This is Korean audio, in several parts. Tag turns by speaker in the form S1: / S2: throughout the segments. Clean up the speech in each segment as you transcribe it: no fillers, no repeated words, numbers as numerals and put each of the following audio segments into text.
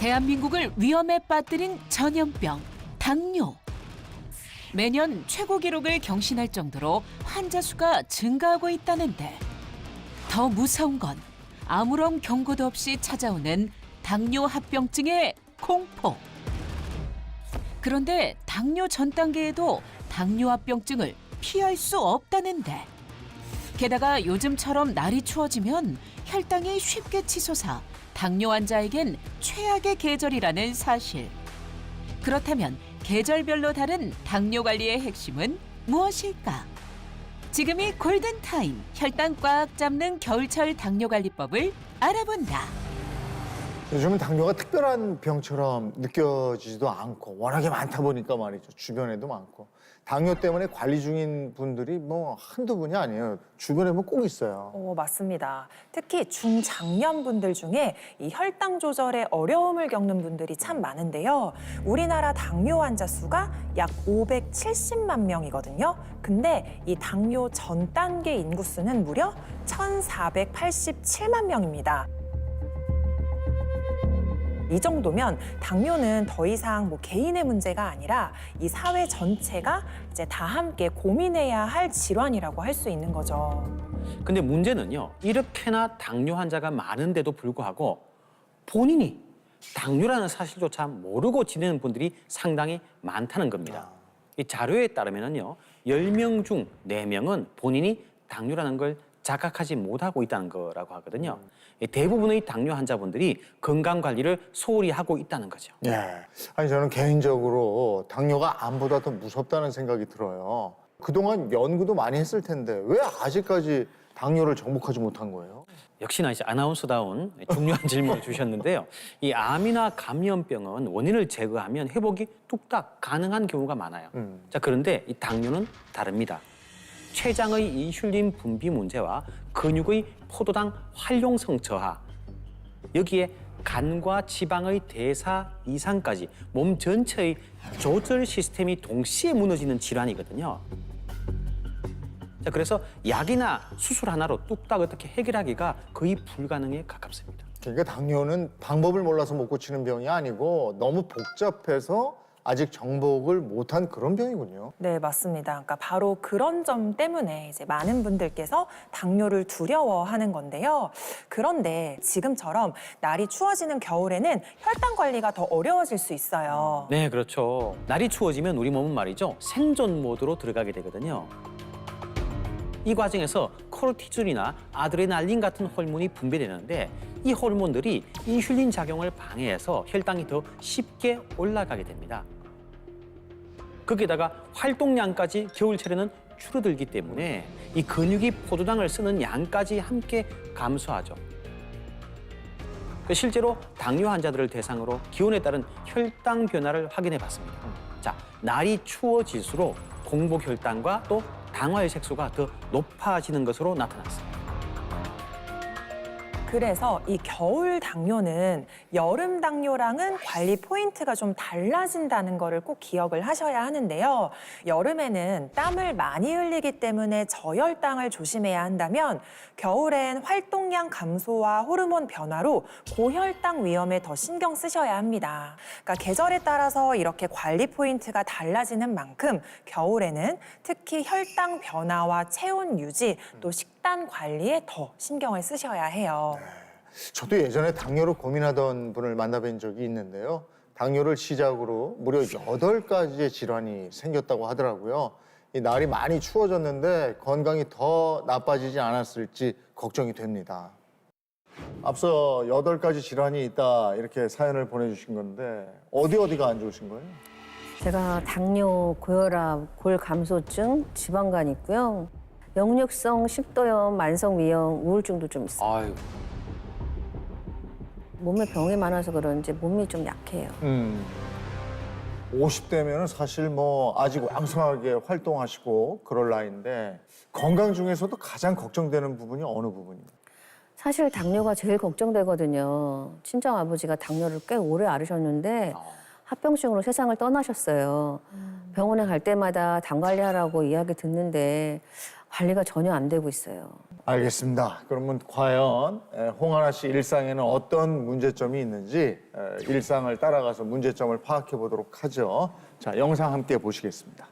S1: 대한민국을 위험에 빠뜨린 전염병, 당뇨. 매년 최고 기록을 경신할 정도로 환자 수가 증가하고 있다는데 더 무서운 건 아무런 경고도 없이 찾아오는 당뇨 합병증의 공포. 그런데 당뇨 전 단계에도 당뇨 합병증을 피할 수 없다는데 게다가 요즘처럼 날이 추워지면 혈당이 쉽게 치솟아 당뇨 환자에겐 최악의 계절이라는 사실. 그렇다면 계절별로 다른 당뇨 관리의 핵심은 무엇일까? 지금이 골든타임, 혈당 꽉 잡는 겨울철 당뇨관리법을 알아본다.
S2: 요즘은 당뇨가 특별한 병처럼 느껴지지도 않고 워낙에 많다 보니까 말이죠. 주변에도 많고. 당뇨 때문에 관리 중인 분들이 뭐 한두 분이 아니에요. 주변에 뭐 꼭 있어요.
S3: 맞습니다. 특히 중장년분들 중에 이 혈당 조절에 어려움을 겪는 분들이 참 많은데요. 우리나라 당뇨 환자 수가 약 570만 명이거든요. 근데 이 당뇨 전 단계 인구수는 무려 1,487만 명입니다. 이 정도면 당뇨는 더 이상 개인의 문제가 아니라 이 사회 전체가 이제 다 함께 고민해야 할 질환이라고 할 수 있는 거죠.
S4: 근데 문제는요, 이렇게나 당뇨 환자가 많은데도 불구하고 본인이 당뇨라는 사실조차 모르고 지내는 분들이 상당히 많다는 겁니다. 이 자료에 따르면요, 10명 중 4명은 본인이 당뇨라는 걸 자각하지 못하고 있다는 거라고 하거든요. 대부분의 당뇨 환자분들이 건강 관리를 소홀히 하고 있다는 거죠.
S2: 예. 아니 저는 개인적으로 당뇨가 암보다 더 무섭다는 생각이 들어요. 그동안 연구도 많이 했을 텐데 왜 아직까지 당뇨를 정복하지 못한 거예요?
S4: 역시나 이제 아나운서다운 중요한 질문을 주셨는데요. 이 암이나 감염병은 원인을 제거하면 회복이 뚝딱 가능한 경우가 많아요. 자, 그런데 이 당뇨는 다릅니다. 췌장의 인슐린 분비 문제와 근육의 포도당 활용성 저하, 여기에 간과 지방의 대사 이상까지 몸 전체의 조절 시스템이 동시에 무너지는 질환이거든요. 자, 그래서 약이나 수술 하나로 뚝딱 어떻게 해결하기가 거의 불가능에 가깝습니다.
S2: 그러니까 당뇨는 방법을 몰라서 못 고치는 병이 아니고 너무 복잡해서 아직 정복을 못한 그런 병이군요.
S3: 네, 맞습니다. 그러니까 바로 그런 점 때문에 이제 많은 분들께서 당뇨를 두려워하는 건데요. 그런데 지금처럼 날이 추워지는 겨울에는 혈당 관리가 더 어려워질 수 있어요.
S4: 네, 그렇죠. 날이 추워지면 우리 몸은 말이죠, 생존 모드로 들어가게 되거든요. 이 과정에서 코르티졸이나 아드레날린 같은 호르몬이 분비되는데 이 호르몬들이 인슐린 작용을 방해해서 혈당이 더 쉽게 올라가게 됩니다. 거기에다가 활동량까지 겨울철에는 줄어들기 때문에 이 근육이 포도당을 쓰는 양까지 함께 감소하죠. 실제로 당뇨 환자들을 대상으로 기온에 따른 혈당 변화를 확인해 봤습니다. 자, 날이 추워질수록 공복 혈당과 또 당화의 색소가 더 높아지는 것으로 나타났습니다.
S3: 그래서 이 겨울 당뇨는 여름 당뇨랑은 관리 포인트가 좀 달라진다는 거를 꼭 기억을 하셔야 하는데요. 여름에는 땀을 많이 흘리기 때문에 저혈당을 조심해야 한다면 겨울엔 활동량 감소와 호르몬 변화로 고혈당 위험에 더 신경 쓰셔야 합니다. 그러니까 계절에 따라서 이렇게 관리 포인트가 달라지는 만큼 겨울에는 특히 혈당 변화와 체온 유지 또 식단 관리에 더 신경을 쓰셔야 해요.
S2: 저도 예전에 당뇨로 고민하던 분을 만나뵌 적이 있는데요. 당뇨를 시작으로 무려 8가지의 질환이 생겼다고 하더라고요. 이 날이 많이 추워졌는데 건강이 더 나빠지지 않았을지 걱정이 됩니다. 앞서 8가지 질환이 있다 이렇게 사연을 보내주신 건데 어디가 안 좋으신 거예요?
S5: 제가 당뇨, 고혈압, 골감소증, 지방간 있고요. 역류성 식도염, 만성위염, 우울증도 좀 있어요.
S4: 아유.
S5: 몸에 병이 많아서 그런지 몸이 좀 약해요.
S2: 50대면 사실 뭐 아직 왕성하게 활동하시고 그럴 나이인데 건강 중에서도 가장 걱정되는 부분이 어느 부분입니까?
S5: 사실 당뇨가 제일 걱정되거든요. 친정 아버지가 당뇨를 꽤 오래 앓으셨는데 합병증으로 세상을 떠나셨어요. 병원에 갈 때마다 당 관리하라고 이야기 듣는데 관리가 전혀 안 되고 있어요.
S2: 알겠습니다. 그러면 과연 홍하나 씨 일상에는 어떤 문제점이 있는지 일상을 따라가서 문제점을 파악해 보도록 하죠. 자, 영상 함께 보시겠습니다.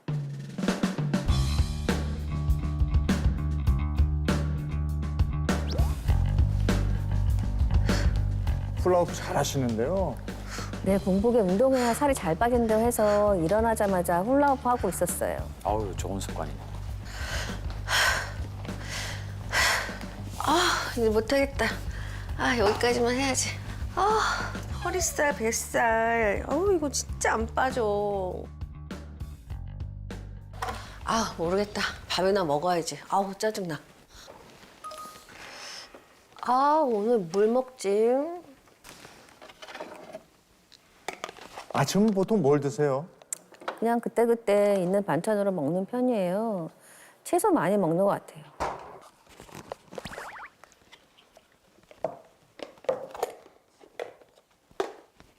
S2: 훌라후프 잘 하시는데요.
S5: 네, 공복에 운동해야 살이 잘 빠진다고 해서 일어나자마자 훌라후프 하고 있었어요.
S4: 아우, 좋은 습관이네.
S6: 이제 못하겠다. 여기까지만 해야지. 허리살, 뱃살. 이거 진짜 안 빠져. 모르겠다. 밥이나 먹어야지. 짜증나. 오늘 뭘 먹지?
S2: 아침은 보통 뭘 드세요?
S5: 그냥 그때그때 있는 반찬으로 먹는 편이에요. 채소 많이 먹는 것 같아요.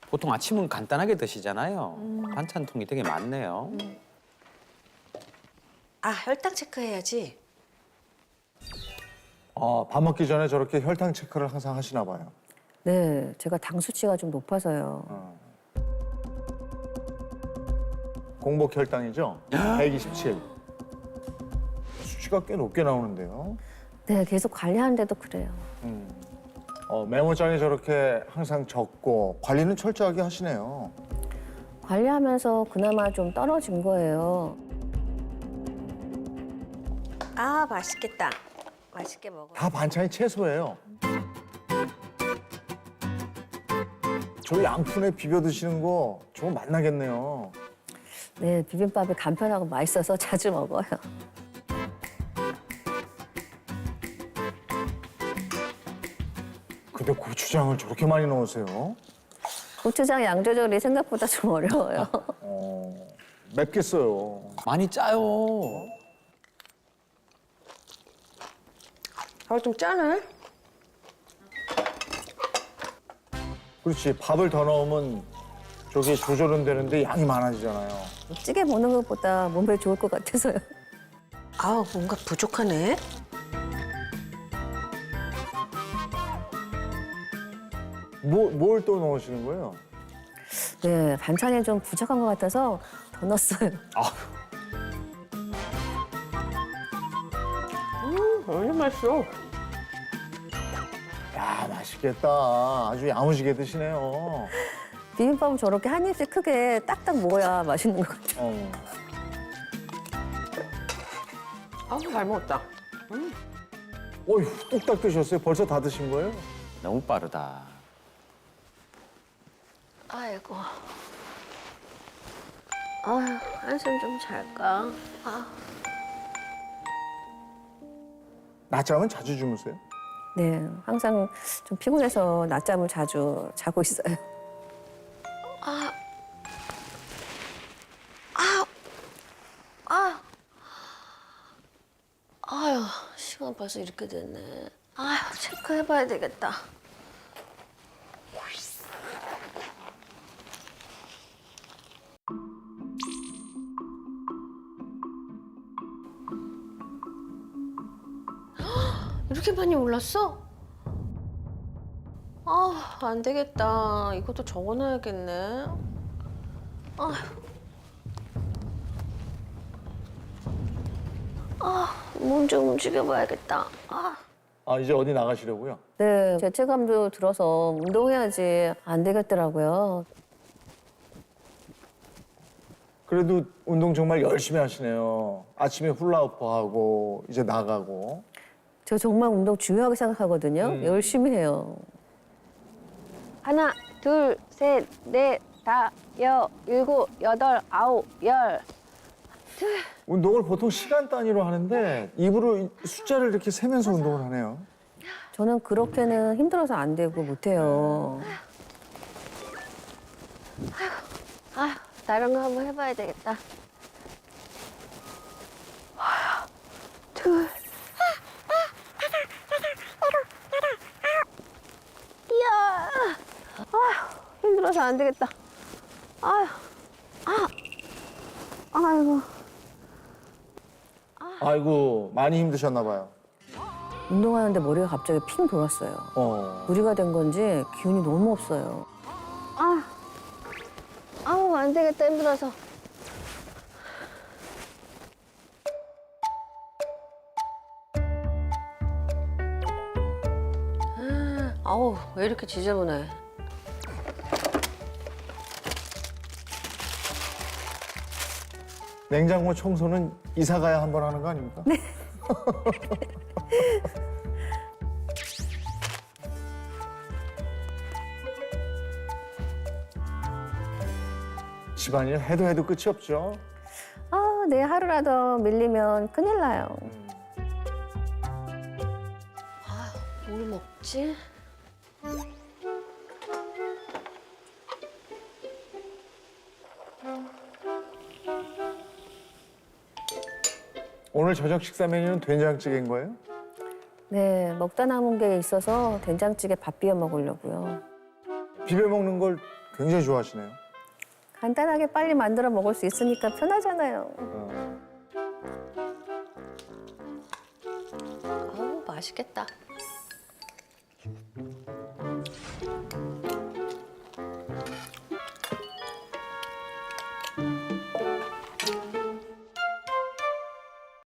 S4: 보통 아침은 간단하게 드시잖아요. 반찬통이 되게 많네요.
S6: 혈당 체크해야지.
S2: 밥 먹기 전에 저렇게 혈당 체크를 항상 하시나 봐요.
S5: 네, 제가 당 수치가 좀 높아서요.
S2: 공복 혈당이죠? 127. 수치가 꽤 높게 나오는데요.
S5: 네, 계속 관리하는데도 그래요.
S2: 메모장에 저렇게 항상 적고 관리는 철저하게 하시네요.
S5: 관리하면서 그나마 좀 떨어진 거예요.
S6: 맛있겠다. 맛있게 먹어.
S2: 다 반찬이 채소예요. 저 양푼에 비벼 드시는 거 저거 맛나겠네요.
S5: 네, 비빔밥이 간편하고 맛있어서 자주 먹어요.
S2: 근데 고추장을 저렇게 많이 넣으세요?
S5: 고추장 양 조절이 생각보다 좀 어려워요.
S2: 맵겠어요.
S4: 많이 짜요.
S6: 좀 짜네.
S2: 그렇지. 밥을 더 넣으면 저게 조절은 되는데 양이 많아지잖아요.
S5: 찌개 먹는 것보다 몸에 좋을 것 같아서요.
S6: 뭔가 부족하네.
S2: 뭘 또 넣으시는 거예요?
S5: 네, 반찬이 좀 부족한 것 같아서 더 넣었어요.
S6: 완전 맛있어.
S2: 야, 맛있겠다. 아주 야무지게 드시네요.
S5: 비빔밥은 저렇게 한 입씩 크게 딱딱 먹어야 맛있는 것 같아요.
S6: 잘 먹었다.
S2: 어휴, 뚝딱 드셨어요? 벌써 다 드신 거예요?
S4: 너무 빠르다.
S6: 아이고. 한숨 좀 잘까?
S2: 낮잠은 자주 주무세요?
S5: 네, 항상 좀 피곤해서 낮잠을 자주 자고 있어요.
S6: 시간 벌써 이렇게 됐네. 체크해봐야 되겠다. 이렇게 많이 올랐어? 안 되겠다. 이것도 적어놔야겠네. 몸 좀 움직여봐야겠다.
S2: 이제 어디 나가시려고요?
S5: 네, 죄책감도 들어서 운동해야지 안 되겠더라고요.
S2: 그래도 운동 정말 열심히 하시네요. 아침에 훌라후프 하고 이제 나가고.
S5: 저 정말 운동 중요하게 생각하거든요. 열심히 해요.
S6: 하나, 둘, 셋, 넷, 다, 일곱, 여덟, 아홉, 열.
S2: 운동을 보통 시간 단위로 하는데 입으로 숫자를 이렇게 세면서 운동을 하네요.
S5: 저는 그렇게는 힘들어서 안 되고 못해요.
S6: 다른 거 한번 해봐야 되겠다. 둘. 이야. 힘들어서 안 되겠다. 아이고.
S2: 아이고 많이 힘드셨나 봐요.
S5: 운동하는데 머리가 갑자기 핑 돌았어요. 무리가 된 건지 기운이 너무 없어요.
S6: 아우, 안 되겠다, 힘들어서.
S5: 아우, 왜 이렇게 지저분해.
S2: 냉장고 청소는 이사 가야 한 번 하는 거 아닙니까? 네. 집안일 해도 끝이 없죠.
S5: 아, 내 하루라도 밀리면 큰일 나요.
S6: 뭘 먹지?
S2: 오늘 저녁 식사 메뉴는 된장찌개인 거예요?
S5: 네, 먹다 남은 게 있어서 된장찌개 밥 비벼 먹으려고요.
S2: 비벼 먹는 걸 굉장히 좋아하시네요.
S5: 간단하게 빨리 만들어 먹을 수 있으니까 편하잖아요.
S6: 아우, 맛있겠다.